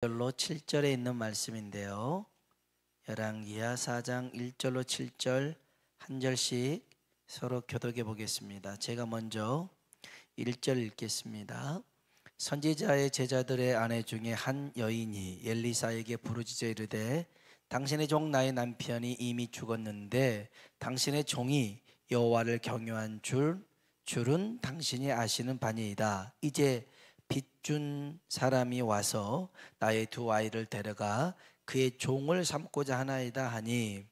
1절로 7절에 있는 말씀인데요. 열왕기하 4장 1절로 7절 한 절씩 서로 교독해 보겠습니다. 제가 먼저 1절 읽겠습니다. 선지자의 제자들의 아내 중에 한 여인이 엘리사에게 부르짖어 이르되 당신의 종 나의 남편이 이미 죽었는데 당신의 종이 여호와를 경외한 줄은 당신이 아시는 바니이다. 이제 빚준 사람이 와서 나의 두 아이를 데려가 그의 종을 삼고자 하나이다 하니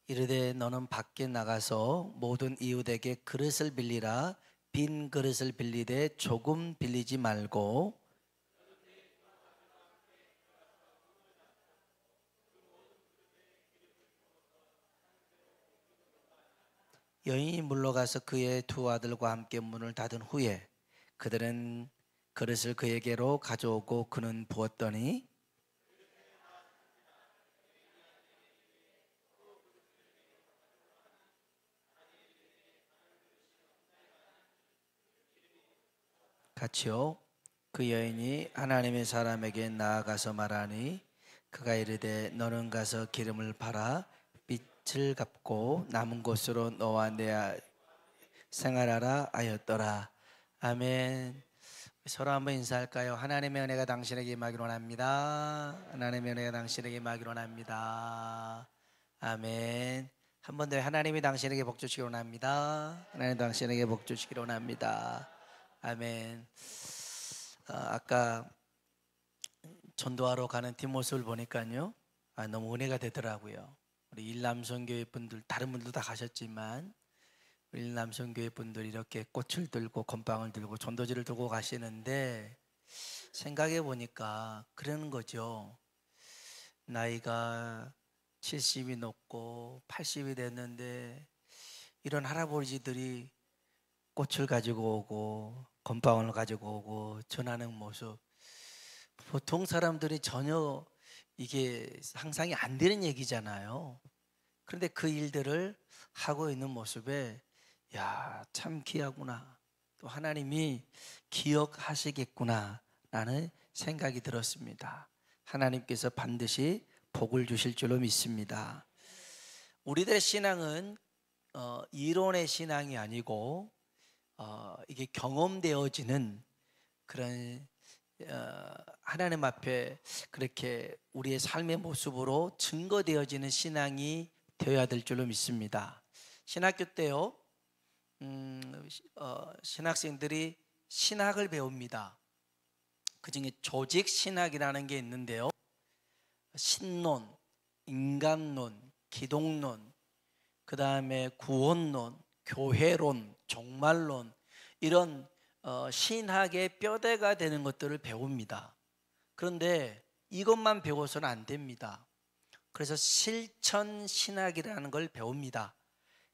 이르되 너는 밖에 나가서 모든 이웃에게 그릇을 빌리라. 빈 그릇을 빌리되 조금 빌리지 말고 여인이 물러가서 그의 두 아들과 함께 문을 닫은 후에 그들은 그릇을 그에게로 가져오고 그는 부었더니 같이요. 그 여인이 하나님의 사람에게 나아가서 말하니 그가 이르되 너는 가서 기름을 팔아 빚을 갚고 남은 곳으로 너와 내 생활하라 하였더라. 아멘. 서로 한번 인사할까요? 하나님의 은혜가 당신에게 임하기를 원합니다. 하나님의 은혜가 당신에게 임하기를 원합니다. 아멘. 한 번 더 하나님이 당신에게 복 주시기를 원합니다. 하나님 당신에게 복 주시기를 원합니다. 아멘. 아까 전도하러 가는 뒷모습을 보니까요, 너무 은혜가 되더라고요. 우리 일남성교회 분들, 다른 분들도 다 가셨지만 우리 일남성교회 분들 이렇게 꽃을 들고 건빵을 들고 전도지를 들고 가시는데 생각해 보니까 그러는 거죠. 나이가 70이 넘고 80이 됐는데 이런 할아버지들이 꽃을 가지고 오고 건빵을 가지고 오고 전하는 모습, 보통 사람들이 전혀 이게 상상이 안 되는 얘기잖아요. 그런데 그 일들을 하고 있는 모습에 야, 참 귀하구나, 또 하나님이 기억하시겠구나 라는 생각이 들었습니다. 하나님께서 반드시 복을 주실 줄로 믿습니다. 우리들의 신앙은 이론의 신앙이 아니고 이게 경험되어지는 그런 하나님 앞에 그렇게 우리의 삶의 모습으로 증거되어지는 신앙이 되어야 될 줄로 믿습니다. 신학교 때요, 신학생들이 신학을 배웁니다. 그 중에 조직 신학이라는 게 있는데요, 신론, 인간론, 기독론, 그 다음에 구원론, 교회론, 종말론, 이런 신학의 뼈대가 되는 것들을 배웁니다. 그런데 이것만 배워서는 안 됩니다. 그래서 실천신학이라는 걸 배웁니다.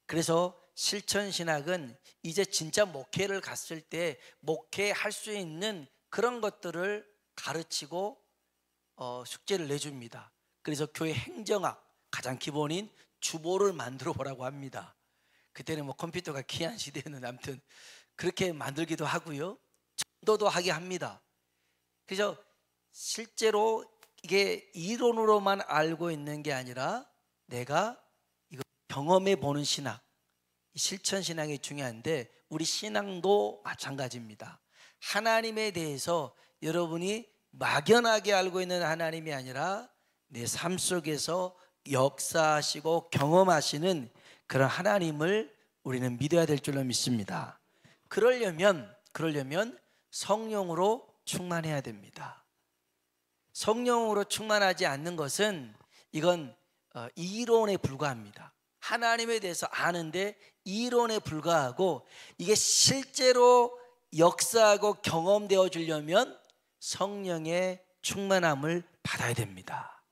그래서 실천신학은 이제 진짜 목회를 갔을 때 목회할 수 있는 그런 것들을 가르치고 숙제를 내줍니다. 그래서 교회 행정학, 가장 기본인 주보를 만들어 보라고 합니다. 그때는 뭐 컴퓨터가 귀한 시대는 아무튼 그렇게 만들기도 하고요, 전도도 하게 합니다. 그래서 실제로 이게 이론으로만 알고 있는 게 아니라 내가 이거 경험해 보는 신학, 실천 신학이 중요한데 우리 신앙도 마찬가지입니다. 하나님에 대해서 여러분이 막연하게 알고 있는 하나님이 아니라 내 삶 속에서 역사하시고 경험하시는 그런 하나님을 우리는 믿어야 될 줄로 믿습니다. 그러려면 성령으로 충만해야 됩니다. 성령으로 충만하지 않는 것은 이건 이론에 불과합니다. 하나님에 대해서 아는데 이론에 불과하고 이게 실제로 역사하고 경험되어 주려면 성령의 충만함을 받아야 됩니다.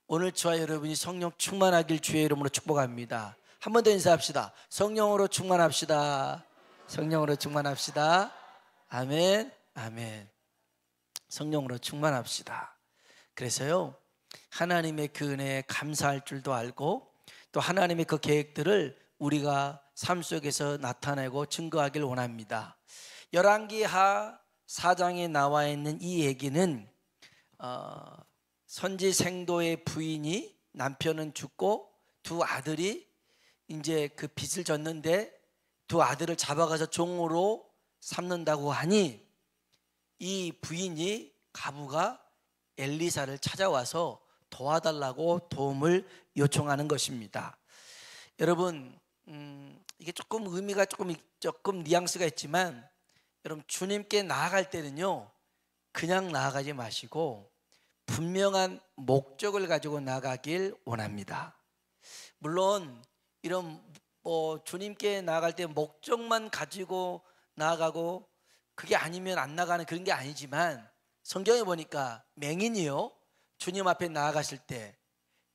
오늘 저와 여러분이 성령 충만하길 주의 이름으로 축복합니다. 한 번 더 인사합시다. 성령으로 충만합시다. 성령으로 충만합시다. 아멘, 아멘. 성령으로 충만합시다. 그래서요, 하나님의 그 은혜에 감사할 줄도 알고 또 하나님의 그 계획들을 우리가 삶 속에서 나타내고 증거하길 원합니다. 열왕기하 4장에 나와 있는 이 얘기는 선지 생도의 부인이 남편은 죽고 두 아들이 이제 그 빚을 졌는데 두 아들을 잡아가서 종으로 삼는다고 하니 이 부인이 가부가 엘리사를 찾아와서 도와달라고 도움을 요청하는 것입니다. 여러분 이게 조금 의미가 조금 뉘앙스가 있지만 여러분 주님께 나아갈 때는요 그냥 나아가지 마시고 분명한 목적을 가지고 나가길 원합니다. 물론 이런 주님께 나아갈 때 목적만 가지고 나아가고 그게 아니면 안 나가는 그런 게 아니지만 성경에 보니까 맹인이요 주님 앞에 나아갔을 때,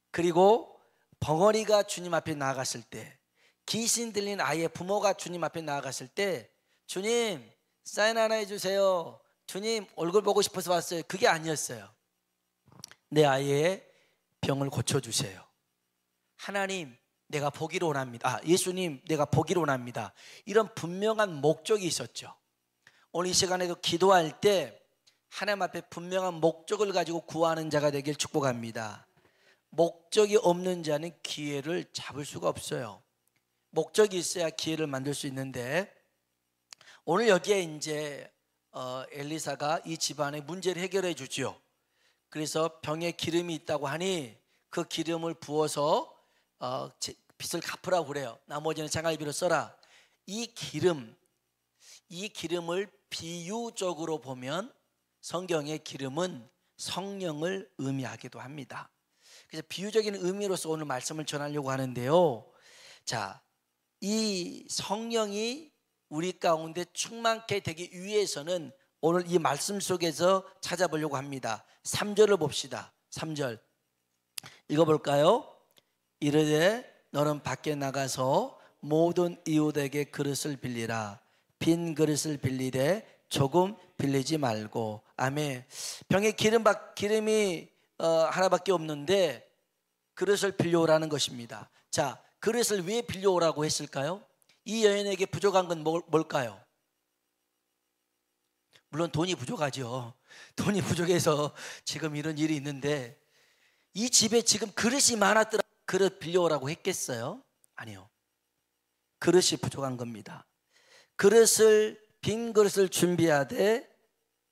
그리고 벙어리가 주님 앞에 나아갔을 때, 귀신 들린 아이의 부모가 주님 앞에 나아갔을 때 주님 사인 하나 해주세요, 주님 얼굴 보고 싶어서 왔어요, 그게 아니었어요. 내 아이의 병을 고쳐주세요, 하나님 내가 보기를 원합니다, 예수님 내가 보기를 원합니다. 이런 분명한 목적이 있었죠. 오늘 이 시간에도 기도할 때 하나님 앞에 분명한 목적을 가지고 구하는 자가 되길 축복합니다. 목적이 없는 자는 기회를 잡을 수가 없어요. 목적이 있어야 기회를 만들 수 있는데, 오늘 여기에 이제 엘리사가 이 집안의 문제를 해결해 주죠. 그래서 병에 기름이 있다고 하니 그 기름을 부어서 빚을 갚으라고 그래요. 나머지는 장갈비로 써라. 이 기름을 비유적으로 보면 성경의 기름은 성령을 의미하기도 합니다. 그래서 비유적인 의미로서 오늘 말씀을 전하려고 하는데요. 자, 이 성령이 우리 가운데 충만케 되기 위해서는 오늘 이 말씀 속에서 찾아보려고 합니다. 3절을 봅시다. 3절 읽어볼까요? 이르되 너는 밖에 나가서 모든 이웃에게 그릇을 빌리라. 빈 그릇을 빌리되 조금 빌리지 말고. 아멘. 병에 기름이 하나밖에 없는데 그릇을 빌려오라는 것입니다. 자, 그릇을 왜 빌려오라고 했을까요? 이 여인에게 부족한 건 뭘까요? 물론 돈이 부족하죠. 돈이 부족해서 지금 이런 일이 있는데, 이 집에 지금 그릇이 많았더라 그릇 빌려오라고 했겠어요? 아니요. 그릇이 부족한 겁니다. 빈 그릇을 준비하되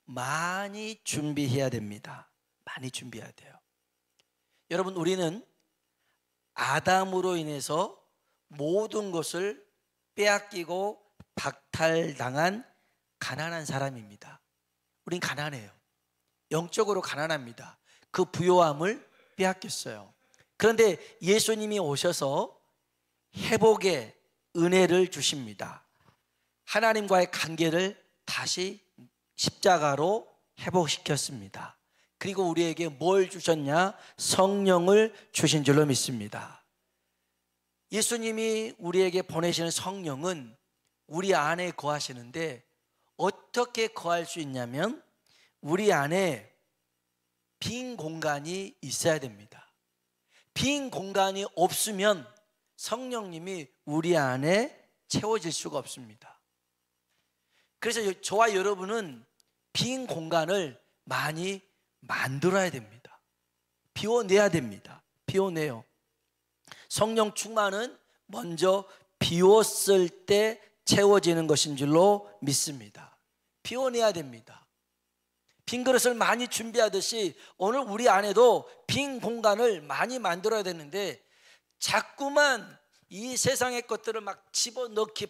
많이 준비해야 됩니다. 많이 준비해야 돼요. 여러분, 우리는 아담으로 인해서 모든 것을 빼앗기고 박탈당한 가난한 사람입니다. 우린 가난해요. 영적으로 가난합니다. 그 부요함을 빼앗겼어요. 그런데 예수님이 오셔서 회복의 은혜를 주십니다. 하나님과의 관계를 다시 십자가로 회복시켰습니다. 그리고 우리에게 뭘 주셨냐? 성령을 주신 줄로 믿습니다. 예수님이 우리에게 보내시는 성령은 우리 안에 거하시는데, 어떻게 거할 수 있냐면 우리 안에 빈 공간이 있어야 됩니다. 빈 공간이 없으면 성령님이 우리 안에 채워질 수가 없습니다. 그래서 저와 여러분은 빈 공간을 많이 만들어야 됩니다. 비워내야 됩니다. 비워내요. 성령 충만은 먼저 비웠을 때 채워지는 것인 줄로 믿습니다. 비워내야 됩니다. 빈 그릇을 많이 준비하듯이 오늘 우리 안에도 빈 공간을 많이 만들어야 되는데, 자꾸만 이 세상의 것들을 막 집어넣기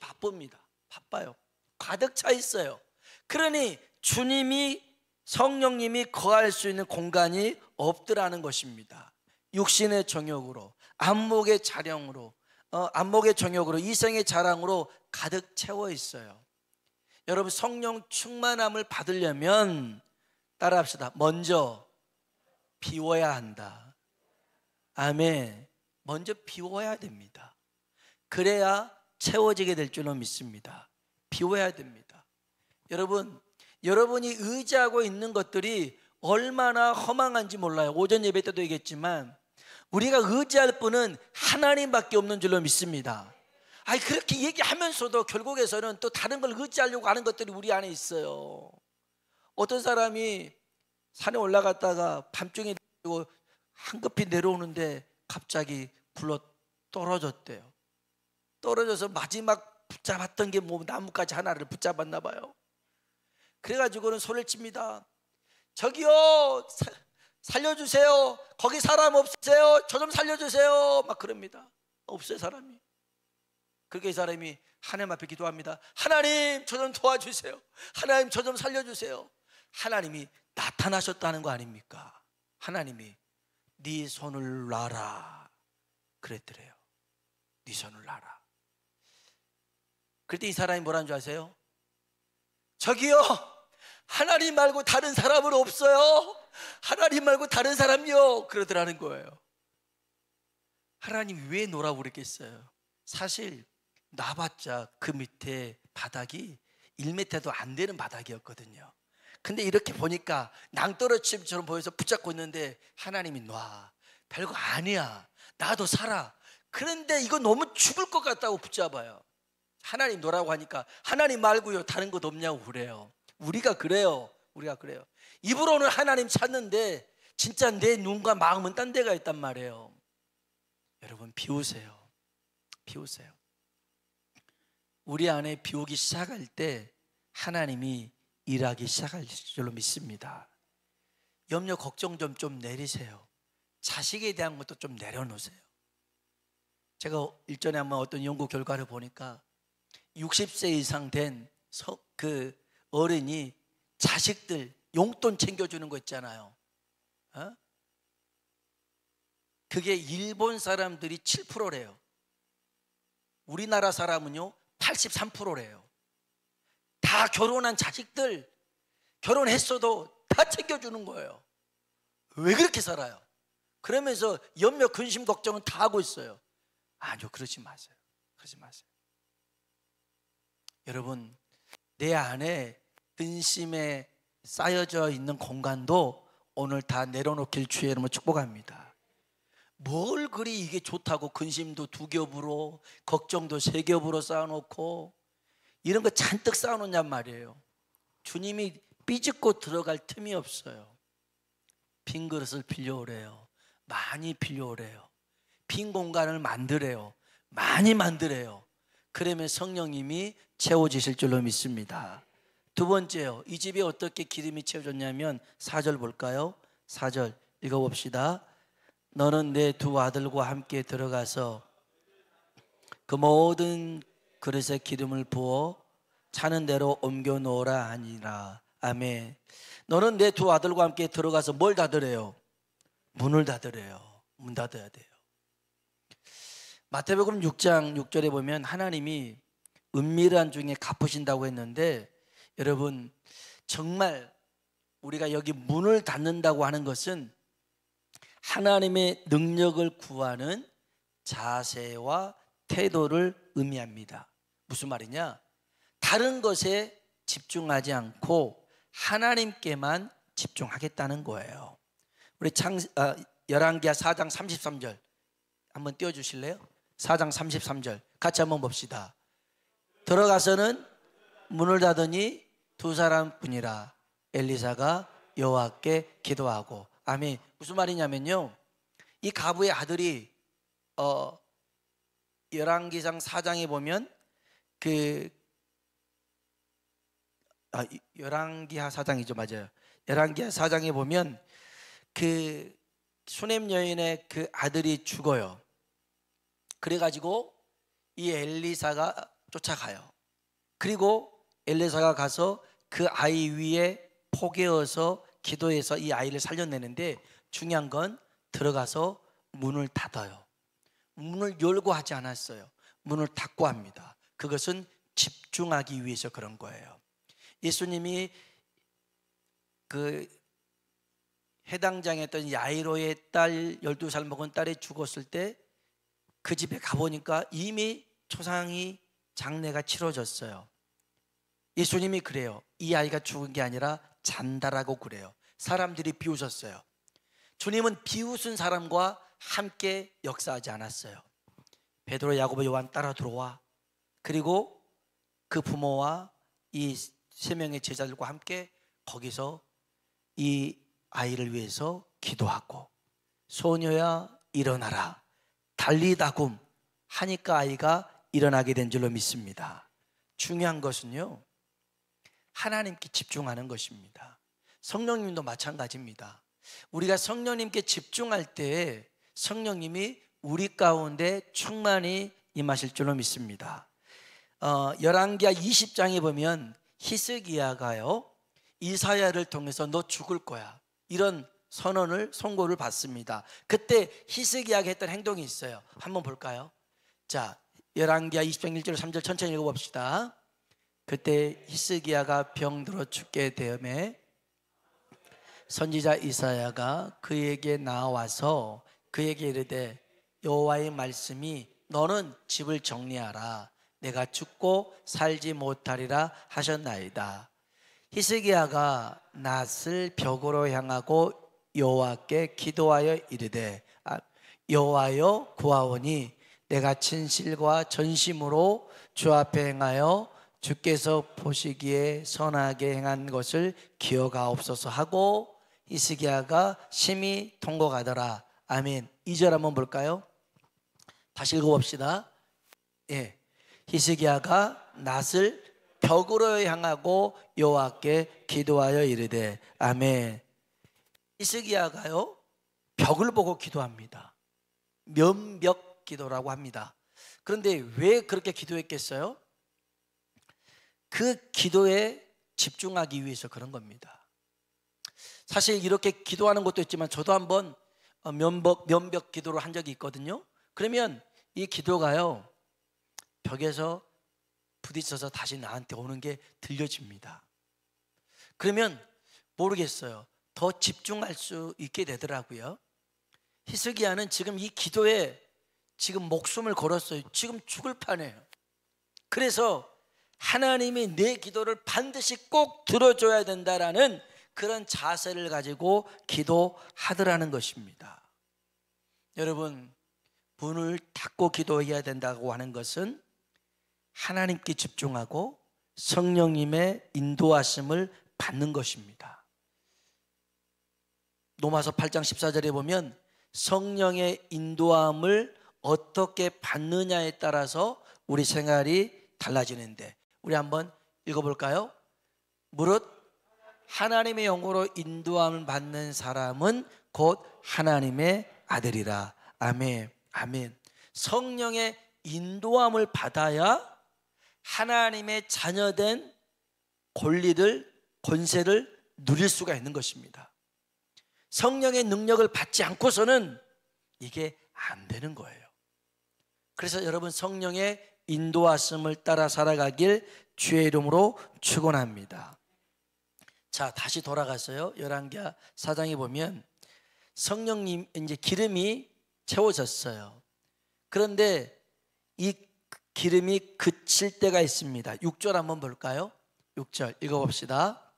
바빠요. 가득 차 있어요. 그러니 성령님이 거할 수 있는 공간이 없더라는 것입니다. 육신의 정욕으로, 안목의 정욕으로, 이성의 자랑으로 가득 채워 있어요. 여러분, 성령 충만함을 받으려면 따라합시다. 먼저 비워야 한다. 아멘. 먼저 비워야 됩니다. 그래야 채워지게 될 줄로 믿습니다. 비워야 됩니다. 여러분, 여러분이 의지하고 있는 것들이 얼마나 허망한지 몰라요. 오전 예배 때도 얘기했지만 우리가 의지할 분은 하나님밖에 없는 줄로 믿습니다. 아니, 그렇게 얘기하면서도 결국에서는 또 다른 걸 의지하려고 하는 것들이 우리 안에 있어요. 어떤 사람이 산에 올라갔다가 밤중에 한급히 내려오는데 갑자기 굴러 떨어졌대요. 떨어져서 마지막 붙잡았던 게 뭐 나뭇가지 하나를 붙잡았나 봐요. 그래가지고는 소리를 칩니다. 저기요, 살려주세요. 거기 사람 없으세요? 저 좀 살려주세요. 막 그럽니다. 없어요, 사람이. 그렇게 이 사람이 하나님 앞에 기도합니다. 하나님, 저 좀 도와주세요. 하나님, 저 좀 살려주세요. 하나님이 나타나셨다는 거 아닙니까? 하나님이 네 손을 놔라 그랬더래요. 네 손을 놔라. 그때 이 사람이 뭐라는 줄 아세요? 저기요, 하나님 말고 다른 사람은 없어요. 하나님 말고 다른 사람이요. 그러더라는 거예요. 하나님이 왜 놓으라고 그랬겠어요? 사실 놔봤자 그 밑에 바닥이 1m도 안 되는 바닥이었거든요. 근데 이렇게 보니까 낭떠러침처럼 보여서 붙잡고 있는데 하나님이 놔. 별거 아니야. 나도 살아. 그런데 이거 너무 죽을 것 같다고 붙잡아요. 하나님 놓으라고 하니까 하나님 말고요 다른 것 없냐고 그래요. 우리가 그래요. 입으로는 하나님 찾는데 진짜 내 눈과 마음은 딴 데가 있단 말이에요. 여러분, 비우세요. 우리 안에 비우기 시작할 때 하나님이 일하기 시작할 줄로 믿습니다. 염려 걱정 좀 내리세요. 자식에 대한 것도 좀 내려놓으세요. 제가 일전에 한번 어떤 연구 결과를 보니까 60세 이상 된 그 어른이 자식들 용돈 챙겨주는 거 있잖아요. 그게 일본 사람들이 7%래요. 우리나라 사람은요 83%래요. 다 결혼한 자식들, 결혼했어도 다 챙겨주는 거예요. 왜 그렇게 살아요? 그러면서 염려, 근심, 걱정은 다 하고 있어요. 아니요, 그러지 마세요. 여러분, 내 안에 근심에 쌓여져 있는 공간도 오늘 다 내려놓길 주의 이름으로 축복합니다. 뭘 그리 이게 좋다고 근심도 2겹으로 걱정도 3겹으로 쌓아놓고 이런 거 잔뜩 쌓아놓냔 말이에요. 주님이 삐집고 들어갈 틈이 없어요. 빈 그릇을 빌려오래요. 많이 빌려오래요. 빈 공간을 만드래요. 많이 만드래요. 그러면 성령님이 채워지실 줄로 믿습니다. 두 번째요, 이 집에 어떻게 기름이 채워졌냐면 4절 볼까요? 4절 읽어봅시다. 너는 내 2 아들과 함께 들어가서 그 모든 그릇에 기름을 부어 차는 대로 옮겨 놓으라 하니라. 아멘. 너는 내 2 아들과 함께 들어가서 뭘 닫으래요? 문을 닫으래요. 문 닫아야 돼요. 마태복음 6장 6절에 보면 하나님이 은밀한 중에 갚으신다고 했는데, 여러분 정말 우리가 여기 문을 닫는다고 하는 것은 하나님의 능력을 구하는 자세와 태도를 의미합니다. 무슨 말이냐? 다른 것에 집중하지 않고 하나님께만 집중하겠다는 거예요. 우리 열왕기하 4장 33절 한번 띄워주실래요? 4장 33절 같이 한번 봅시다. 들어가서는 문을 닫으니 2 사람뿐이라. 엘리사가 여호와께 기도하고. 아멘. 무슨 말이냐면요, 이 가부의 아들이 열왕기상 4장에 보면 열왕기하 4장이죠, 맞아요. 열왕기하 4장에 보면 그 수넴 여인의 그 아들이 죽어요. 그래가지고 이 엘리사가 쫓아가요. 그리고 엘리사가 가서 그 아이 위에 포개어서 기도해서 이 아이를 살려내는데, 중요한 건 들어가서 문을 닫아요. 문을 열고 하지 않았어요. 문을 닫고 합니다. 그것은 집중하기 위해서 그런 거예요. 예수님이 그 해당장했던 야이로의 딸, 12살 먹은 딸이 죽었을 때 그 집에 가보니까 이미 초상이 장례가 치러졌어요. 예수님이 그래요. 이 아이가 죽은 게 아니라 잔다라고 그래요. 사람들이 비웃었어요. 주님은 비웃은 사람과 함께 역사하지 않았어요. 베드로, 야고보, 요한 따라 들어와. 그리고 그 부모와 이 세 명의 제자들과 함께 거기서 이 아이를 위해서 기도하고, 소녀야 일어나라, 달리다굼 하니까 아이가 일어나게 된 줄로 믿습니다. 중요한 것은요, 하나님께 집중하는 것입니다. 성령님도 마찬가지입니다. 우리가 성령님께 집중할 때에 성령님이 우리 가운데 충만히 임하실 줄로 믿습니다. 열왕기하 20장에 보면 히스기야가요, 이사야를 통해서 너 죽을 거야, 이런 선고를 받습니다. 그때 히스기야가 했던 행동이 있어요. 한번 볼까요? 자, 열왕기하 20장 1절 3절 천천히 읽어봅시다. 그때 히스기야가 병들어 죽게 되었음에 선지자 이사야가 그에게 나와서 그에게 이르되 여호와의 말씀이 너는 집을 정리하라, 내가 죽고 살지 못하리라 하셨나이다. 히스기야가 낫을 벽으로 향하고 여호와께 기도하여 이르되 여호와여 구하오니 내가 진실과 전심으로 주 앞에 행하여 주께서 보시기에 선하게 행한 것을 기억하옵소서 하고 히스기야가 심히 통곡하더라. 아멘. 2절 한번 볼까요? 다시 읽어봅시다. 예. 히스기야가 낫을 벽으로 향하고 여호와께 기도하여 이르되 아멘. 히스기야가요, 벽을 보고 기도합니다. 면벽 기도라고 합니다. 그런데 왜 그렇게 기도했겠어요? 그 기도에 집중하기 위해서 그런 겁니다. 사실 이렇게 기도하는 것도 있지만 저도 한번 면벽 기도를 한 적이 있거든요. 그러면 이 기도가요, 벽에서 부딪혀서 다시 나한테 오는 게 들려집니다. 그러면 모르겠어요, 더 집중할 수 있게 되더라고요. 히스기야는 지금 이 기도에 지금 목숨을 걸었어요. 지금 죽을 판이에요. 그래서 하나님이 내 기도를 반드시 꼭 들어줘야 된다라는 그런 자세를 가지고 기도하더라는 것입니다. 여러분, 문을 닫고 기도해야 된다고 하는 것은 하나님께 집중하고 성령님의 인도하심을 받는 것입니다. 로마서 8장 14절에 보면 성령의 인도함을 어떻게 받느냐에 따라서 우리 생활이 달라지는데, 우리 한번 읽어볼까요? 무릇 하나님의 영으로 인도함을 받는 사람은 곧 하나님의 아들이라. 아멘. 아멘. 성령의 인도함을 받아야 하나님의 자녀된 권세를 누릴 수가 있는 것입니다. 성령의 능력을 받지 않고서는 이게 안 되는 거예요. 그래서 여러분, 성령의 인도하심을 따라 살아가길 주의 이름으로 축원합니다. 자, 다시 돌아가서요, 열왕기하 4장에 보면 성령님 이제 기름이 채워졌어요. 그런데 이 기름이 그칠 때가 있습니다. 6절 한번 볼까요? 6절 읽어봅시다.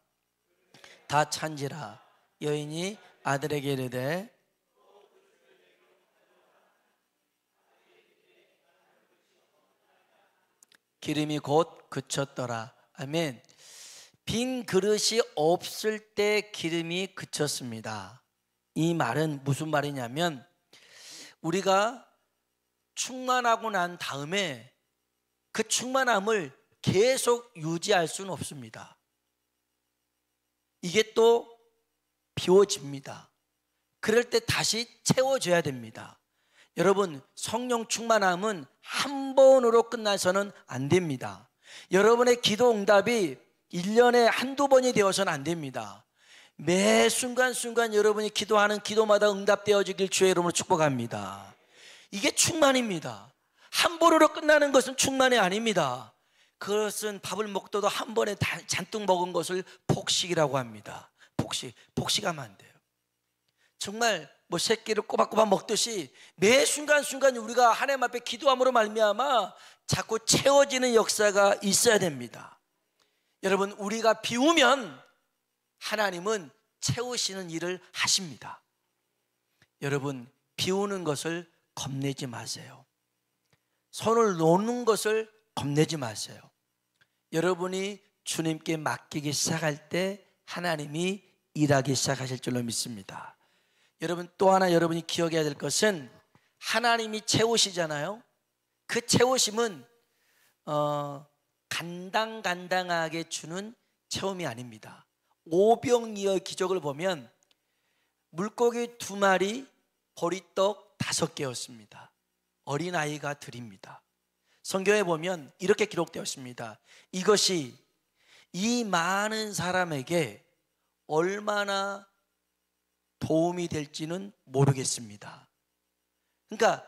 다 찬지라 여인이 아들에게 이르되 기름이 곧 그쳤더라. 아멘. 빈 그릇이 없을 때 기름이 그쳤습니다. 이 말은 무슨 말이냐면, 우리가 충만하고 난 다음에 그 충만함을 계속 유지할 수는 없습니다. 이게 또 비워집니다. 그럴 때 다시 채워줘야 됩니다. 여러분, 성령 충만함은 한 번으로 끝나서는 안 됩니다. 여러분의 기도 응답이 1년에 한두 번이 되어서는 안 됩니다. 매 순간순간 여러분이 기도하는 기도마다 응답되어지길 주의 이름으로 축복합니다. 이게 충만입니다. 한 번으로 끝나는 것은 충만이 아닙니다. 그것은 밥을 먹더라도 한 번에 잔뜩 먹은 것을 폭식이라고 합니다. 폭식하면 안 돼요. 정말 뭐 새끼를 꼬박꼬박 먹듯이 매 순간순간 우리가 하나님 앞에 기도함으로 말미암아 자꾸 채워지는 역사가 있어야 됩니다. 여러분, 우리가 비우면 하나님은 채우시는 일을 하십니다. 여러분, 비우는 것을 겁내지 마세요. 손을 놓는 것을 겁내지 마세요. 여러분이 주님께 맡기기 시작할 때 하나님이 일하기 시작하실 줄로 믿습니다. 여러분, 또 하나 여러분이 기억해야 될 것은 하나님이 채우시잖아요. 그 채우심은 간당간당하게 주는 체험이 아닙니다. 오병이어의 기적을 보면 물고기 2마리, 보리떡 5개였습니다. 어린아이가 드립니다. 성경에 보면 이렇게 기록되어 있습니다. 이것이 이 많은 사람에게 얼마나 도움이 될지는 모르겠습니다. 그러니까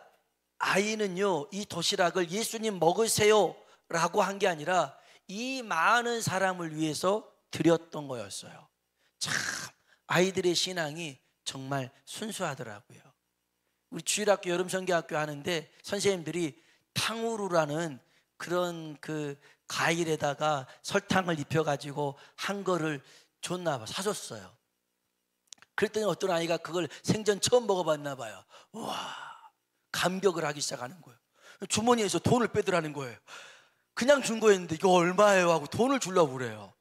아이는요, 이 도시락을 예수님 먹으세요 라고 한 게 아니라 이 많은 사람을 위해서 드렸던 거였어요. 참 아이들의 신앙이 정말 순수하더라고요. 우리 주일학교 여름성경학교 하는데 선생님들이 탕후루라는 그런 그 과일에다가 설탕을 입혀가지고 한 거를 줬나 봐, 사줬어요. 그랬더니 어떤 아이가 그걸 생전 처음 먹어봤나 봐요. 와, 감격을 하기 시작하는 거예요. 주머니에서 돈을 빼더라는 거예요. 그냥 준 거였는데 이거 얼마예요 하고 돈을 주려고 그래요.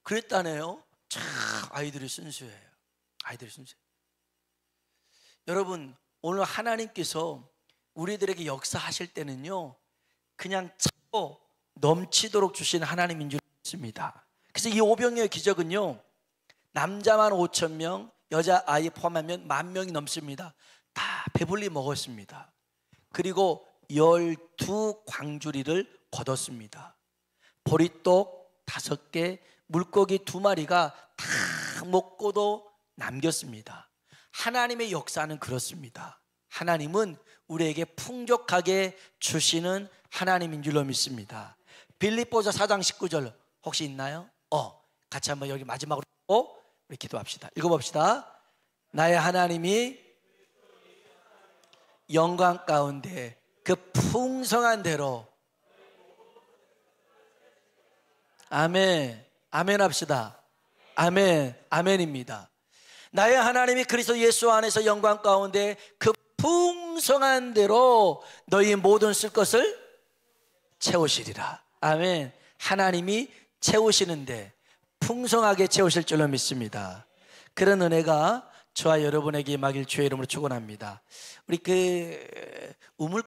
그랬다네요. 참 아이들이 순수해요. 아이들이 순수해요. 여러분, 오늘 하나님께서 우리들에게 역사하실 때는요, 그냥 차고 넘치도록 주신 하나님인 줄 믿습니다. 그래서 이 오병이어의 기적은요, 남자만 5,000명, 여자아이 포함하면 10,000명이 넘습니다. 다 배불리 먹었습니다. 그리고 12광주리를 거뒀습니다. 보리떡 5개, 물고기 2마리가 다 먹고도 남겼습니다. 하나님의 역사는 그렇습니다. 하나님은 우리에게 풍족하게 주시는 하나님인 줄로 믿습니다. 빌립보서 4장 19절 혹시 있나요? 같이 한번 여기 마지막으로 우리 기도합시다. 읽어봅시다. 나의 하나님이 영광 가운데 그 풍성한 대로, 아멘, 아멘 합시다. 아멘, 아멘입니다. 나의 하나님이 그리스도 예수 안에서 영광 가운데 그 풍성한 대로 너희 모든 쓸 것을 채우시리라. 아멘. 하나님이 채우시는데 풍성하게 채우실 줄로 믿습니다. 그런 은혜가 저와 여러분에게 임하길 주의 이름으로 축원합니다. 우리 우물